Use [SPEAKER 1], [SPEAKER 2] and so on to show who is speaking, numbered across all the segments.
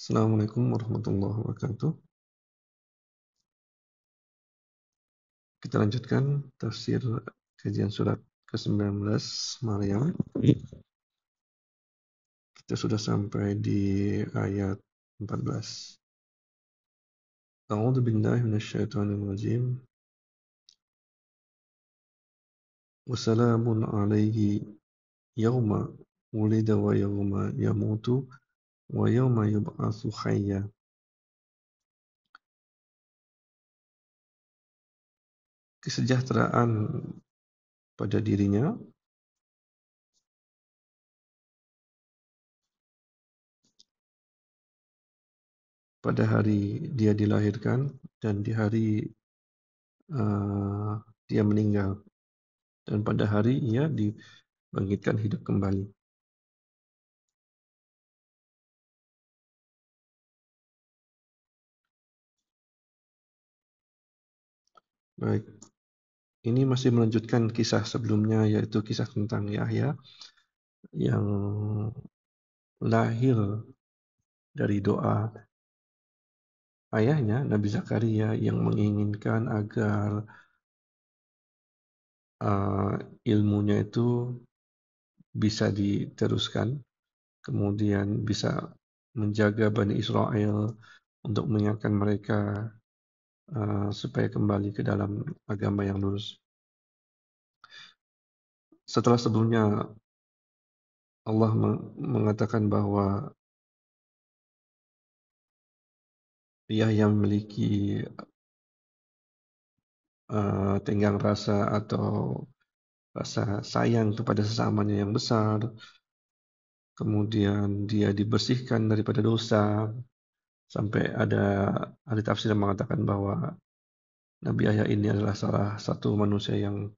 [SPEAKER 1] Assalamualaikum warahmatullahi wabarakatuh. Kita lanjutkan tafsir kajian surat ke-19 Maryam. Kita sudah sampai di ayat 14. A'udzu billahi minasyaitonir rajim. Wa salamun alaihi yauma wulida wa yauma yamutu wa yauma yub'atsu hayya. Kesejahteraan pada dirinya pada hari dia dilahirkan dan di hari dia meninggal, dan pada hari ia dibangkitkan hidup kembali. Baik, ini masih melanjutkan kisah sebelumnya, yaitu kisah tentang Yahya yang lahir dari doa ayahnya, Nabi Zakaria, yang menginginkan agar ilmunya itu bisa diteruskan, kemudian bisa menjaga Bani Israel untuk mengingatkan mereka supaya kembali ke dalam agama yang lurus. Setelah sebelumnya Allah mengatakan bahwa Yahya memiliki tenggang rasa atau rasa sayang kepada sesamanya yang besar, kemudian dia dibersihkan daripada dosa, sampai ada ahli tafsir yang mengatakan bahwa Nabi Yahya ini adalah salah satu manusia yang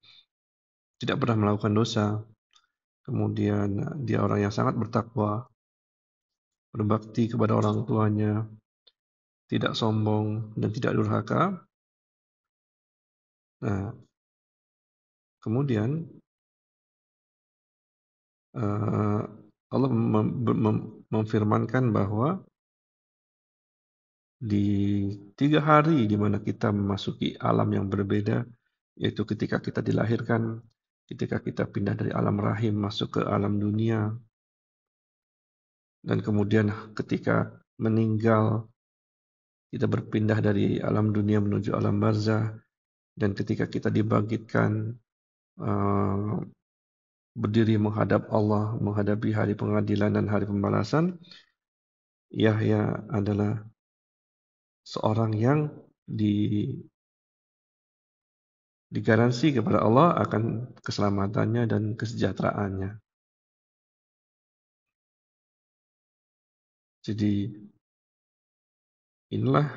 [SPEAKER 1] tidak pernah melakukan dosa, kemudian dia orang yang sangat bertakwa, berbakti kepada orang tuanya, tidak sombong dan tidak durhaka. Nah, kemudian Allah memfirmankan bahwa di 3 hari di mana kita memasuki alam yang berbeda, yaitu ketika kita dilahirkan, ketika kita pindah dari alam rahim masuk ke alam dunia, dan kemudian ketika meninggal, kita berpindah dari alam dunia menuju alam barzah, dan ketika kita dibangkitkan, berdiri menghadap Allah, menghadapi hari pengadilan dan hari pembalasan, Yahya adalah seorang yang digaransi kepada Allah akan keselamatannya dan kesejahteraannya. Jadi inilah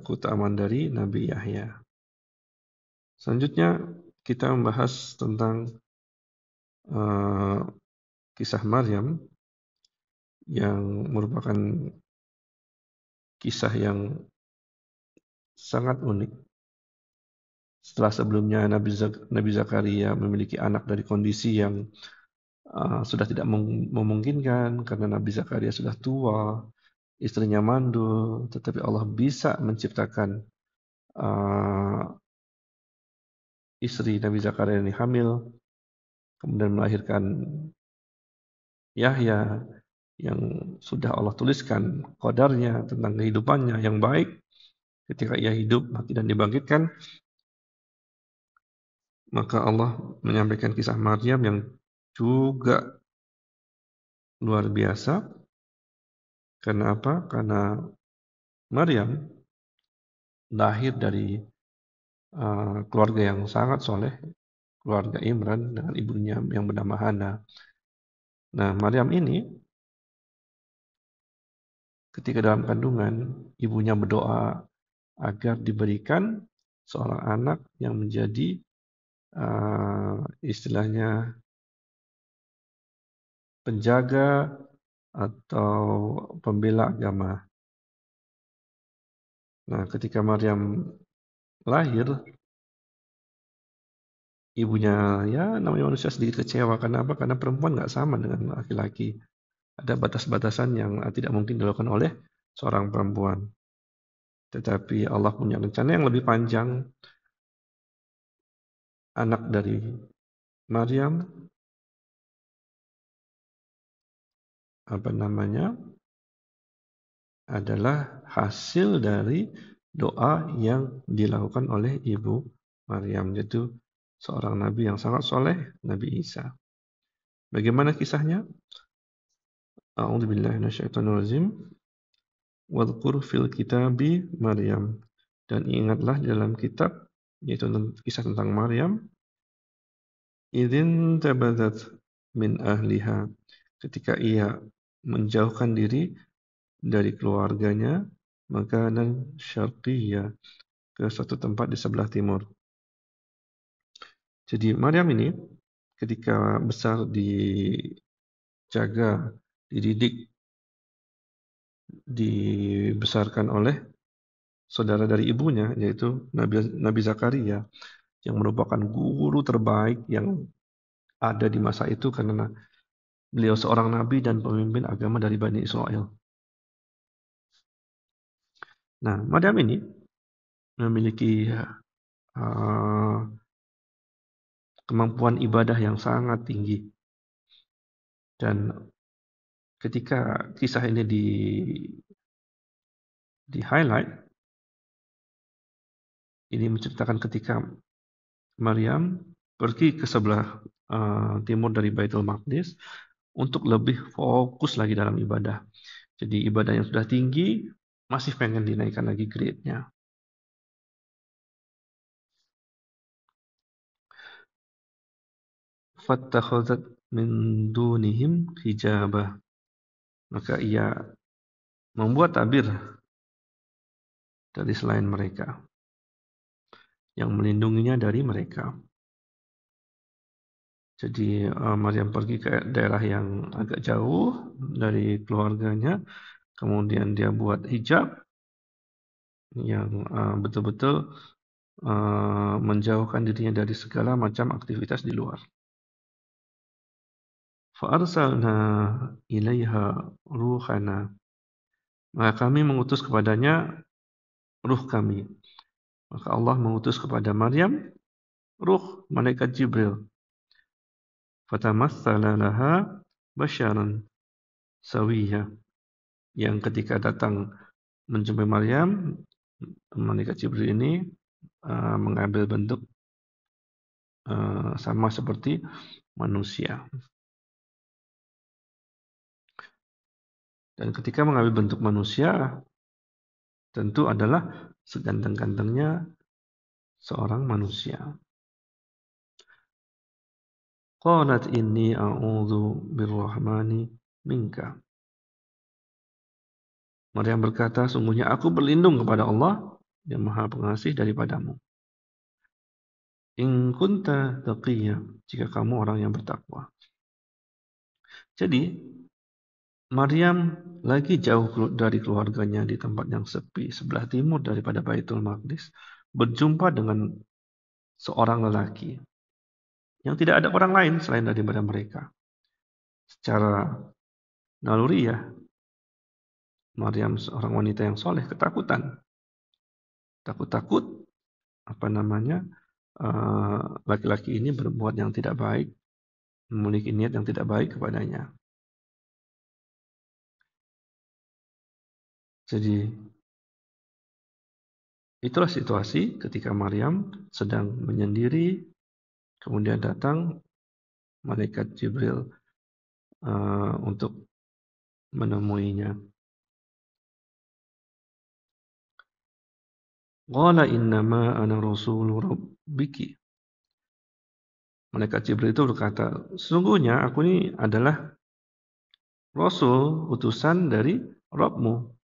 [SPEAKER 1] keutamaan dari Nabi Yahya. Selanjutnya kita membahas tentang kisah Maryam yang merupakan kisah yang sangat unik. Setelah sebelumnya Nabi Zakaria memiliki anak dari kondisi yang sudah tidak memungkinkan karena Nabi Zakaria sudah tua, istrinya mandul, tetapi Allah bisa menciptakan istri Nabi Zakaria ini hamil, kemudian melahirkan Yahya yang sudah Allah tuliskan qadarnya tentang kehidupannya yang baik. Ketika ia hidup, mati dan dibangkitkan, maka Allah menyampaikan kisah Maryam yang juga luar biasa. Karena apa? Karena Maryam lahir dari keluarga yang sangat soleh, keluarga Imran dengan ibunya yang bernama Hana. Nah, Maryam ini ketika dalam kandungan, ibunya berdoa agar diberikan seorang anak yang menjadi istilahnya penjaga atau pembela agama. Nah, ketika Maryam lahir, ibunya ya namanya manusia sedikit kecewa. Karena apa? Karena perempuan nggak sama dengan laki-laki. Ada batas-batasan yang tidak mungkin dilakukan oleh seorang perempuan. Tetapi Allah punya rencana yang lebih panjang. Anak dari Maryam, adalah hasil dari doa yang dilakukan oleh ibu Maryam, yaitu seorang nabi yang sangat soleh, Nabi Isa. Bagaimana kisahnya? A'udzubillahi minasyaitonirrajim. Wadhkur fil kitabi Maryam. Dan ingatlah di dalam kitab, yaitu kisah tentang Maryam, idzin tabadat min ahliha, ketika ia menjauhkan diri dari keluarganya, makanan syarqiyya, ke suatu tempat di sebelah timur. Jadi Maryam ini ketika besar dijaga, dididik, dibesarkan oleh saudara dari ibunya, yaitu Nabi Zakaria, yang merupakan guru terbaik yang ada di masa itu karena beliau seorang nabi dan pemimpin agama dari Bani Israel. Nah, Maryam ini memiliki kemampuan ibadah yang sangat tinggi, dan ketika kisah ini di highlight, ini menceritakan ketika Maryam pergi ke sebelah timur dari Baitul Maqdis untuk lebih fokus lagi dalam ibadah. Jadi ibadah yang sudah tinggi masih pengen dinaikkan lagi grade-nya. Fattakhadzat min dunihim hijabah. Maka ia membuat tabir dari selain mereka yang melindunginya dari mereka. Jadi Maryam pergi ke daerah yang agak jauh dari keluarganya, kemudian dia buat hijab yang betul-betul menjauhkan dirinya dari segala macam aktivitas di luar. Fa'arsalna ilaiha ruhana. Maka kami mengutus kepadanya ruh kami. Maka Allah mengutus kepada Maryam ruh malaikat Jibril. Fatamassala laha basyaran sawiyya. Yang ketika datang menjumpai Maryam, malaikat Jibril ini mengambil bentuk sama seperti manusia. Dan ketika mengambil bentuk manusia, tentu adalah seganteng-gantengnya seorang manusia. Qalat inni a'udzu birrahmani minka. Maryam berkata, sungguhnya aku berlindung kepada Allah yang Maha Pengasih daripadamu. In kunta taqiyya, jika kamu orang yang bertakwa. Jadi Maryam lagi jauh dari keluarganya di tempat yang sepi sebelah timur daripada Baitul Maqdis, berjumpa dengan seorang lelaki yang tidak ada orang lain selain daripada mereka. Secara naluriah, Maryam seorang wanita yang soleh ketakutan, takut laki-laki ini berbuat yang tidak baik, memiliki niat yang tidak baik kepadanya. Jadi itulah situasi ketika Maryam sedang menyendiri, kemudian datang malaikat Jibril untuk menemuinya. Qala innama ana rasulu rabbiki. Malaikat Jibril itu berkata, sesungguhnya aku ini adalah Rasul, utusan dari Rabbmu.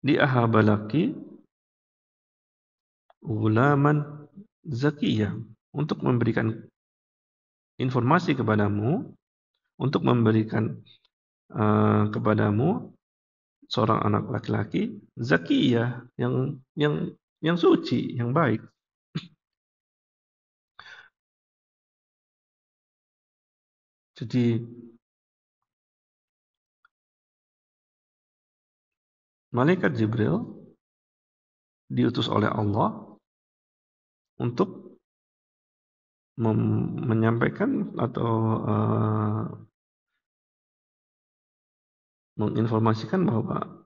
[SPEAKER 1] Li ahabalaki ghulaman zakiyah, untuk memberikan informasi kepadamu, untuk memberikan kepadamu seorang anak laki-laki zakiyah, yang suci, yang baik. Jadi malaikat Jibril diutus oleh Allah untuk menyampaikan atau menginformasikan bahwa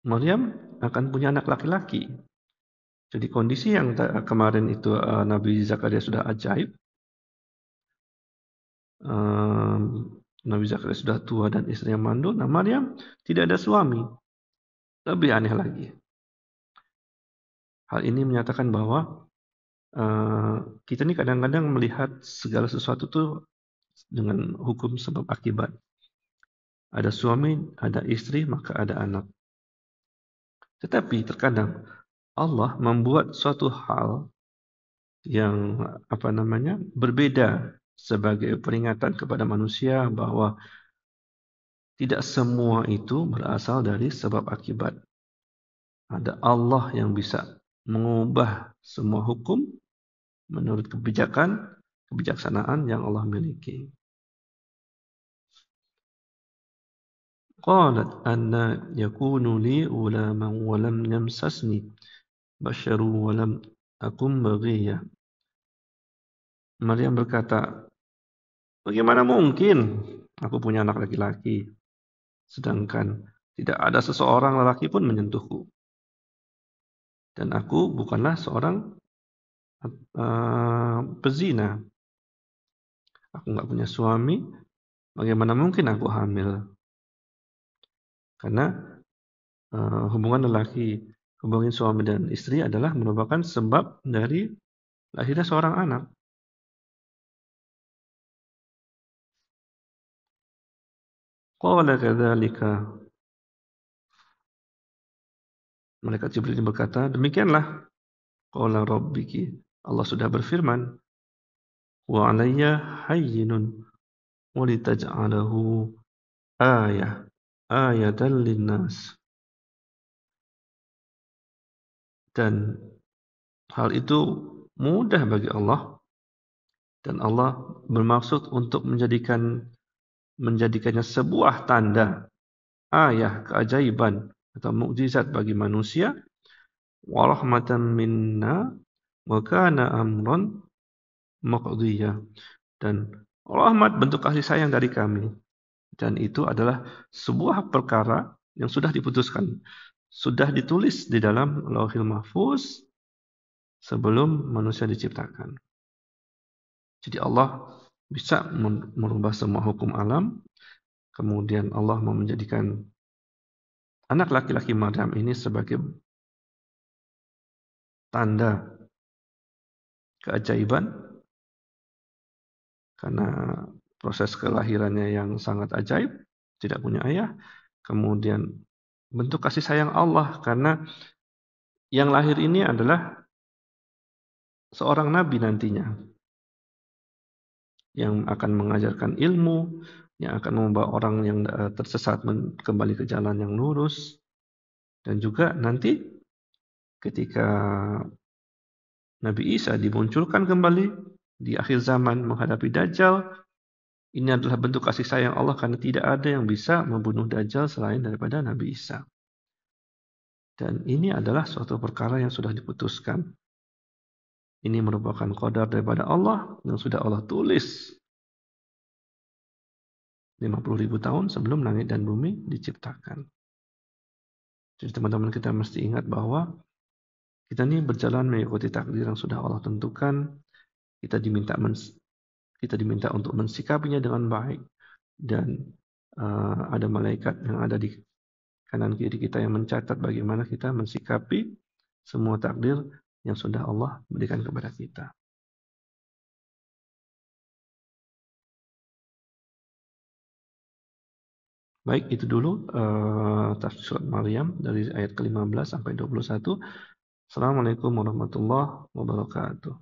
[SPEAKER 1] Maryam akan punya anak laki-laki. Jadi kondisi yang kemarin itu Nabi Zakaria sudah ajaib, Nabi Zakaria sudah tua dan istrinya mandul. Nah, Maryam tidak ada suami. Lebih aneh lagi. Hal ini menyatakan bahwa kita ini kadang-kadang melihat segala sesuatu tuh dengan hukum sebab akibat. Ada suami, ada istri, maka ada anak. Tetapi terkadang Allah membuat suatu hal yang berbeda sebagai peringatan kepada manusia bahwa tidak semua itu berasal dari sebab akibat. Ada Allah yang bisa mengubah semua hukum menurut kebijaksanaan yang Allah miliki. Qalat anna yakunu li ulaman wa lam yamsasni basharun wa lam akum baghiyya. Maryam berkata, bagaimana mungkin aku punya anak laki-laki sedangkan tidak ada seseorang lelaki pun menyentuhku. Dan aku bukanlah seorang pezina. Aku enggak punya suami, bagaimana mungkin aku hamil? Karena hubungan suami dan istri adalah merupakan sebab dari lahirnya seorang anak. Qala kadzalika. Malaikat Jibril berkata, demikianlah. Qala rabbiki. Allah sudah berfirman, wa 'alayya hayyinun wa litaj'alahu ayatan linnas. Dan hal itu mudah bagi Allah, dan Allah bermaksud untuk menjadikannya sebuah tanda, keajaiban atau mukjizat bagi manusia, wa rahmatan minna wa kana amran maqdiyya, dan rahmat bentuk kasih sayang dari kami, dan itu adalah sebuah perkara yang sudah diputuskan, sudah ditulis di dalam Lauhil Mahfuz sebelum manusia diciptakan. Jadi Allah bisa merubah semua hukum alam. Kemudian Allah mau menjadikan anak laki-laki Maryam ini sebagai tanda keajaiban, karena proses kelahirannya yang sangat ajaib, tidak punya ayah. Kemudian bentuk kasih sayang Allah, karena yang lahir ini adalah seorang nabi nantinya, yang akan mengajarkan ilmu, yang akan membawa orang yang tersesat kembali ke jalan yang lurus. Dan juga nanti ketika Nabi Isa dimunculkan kembali di akhir zaman menghadapi Dajjal, ini adalah bentuk kasih sayang Allah, karena tidak ada yang bisa membunuh Dajjal selain daripada Nabi Isa. Dan ini adalah suatu perkara yang sudah diputuskan. Ini merupakan qadar daripada Allah yang sudah Allah tulis 50.000 tahun sebelum langit dan bumi diciptakan. Jadi teman-teman, kita mesti ingat bahwa kita ini berjalan mengikuti takdir yang sudah Allah tentukan. Kita diminta untuk mensikapinya dengan baik, dan ada malaikat yang ada di kanan kiri kita yang mencatat bagaimana kita mensikapi semua takdir yang sudah Allah berikan kepada kita. Baik, itu dulu tafsir surat Maryam dari ayat ke-15 sampai 21. Assalamualaikum warahmatullahi wabarakatuh.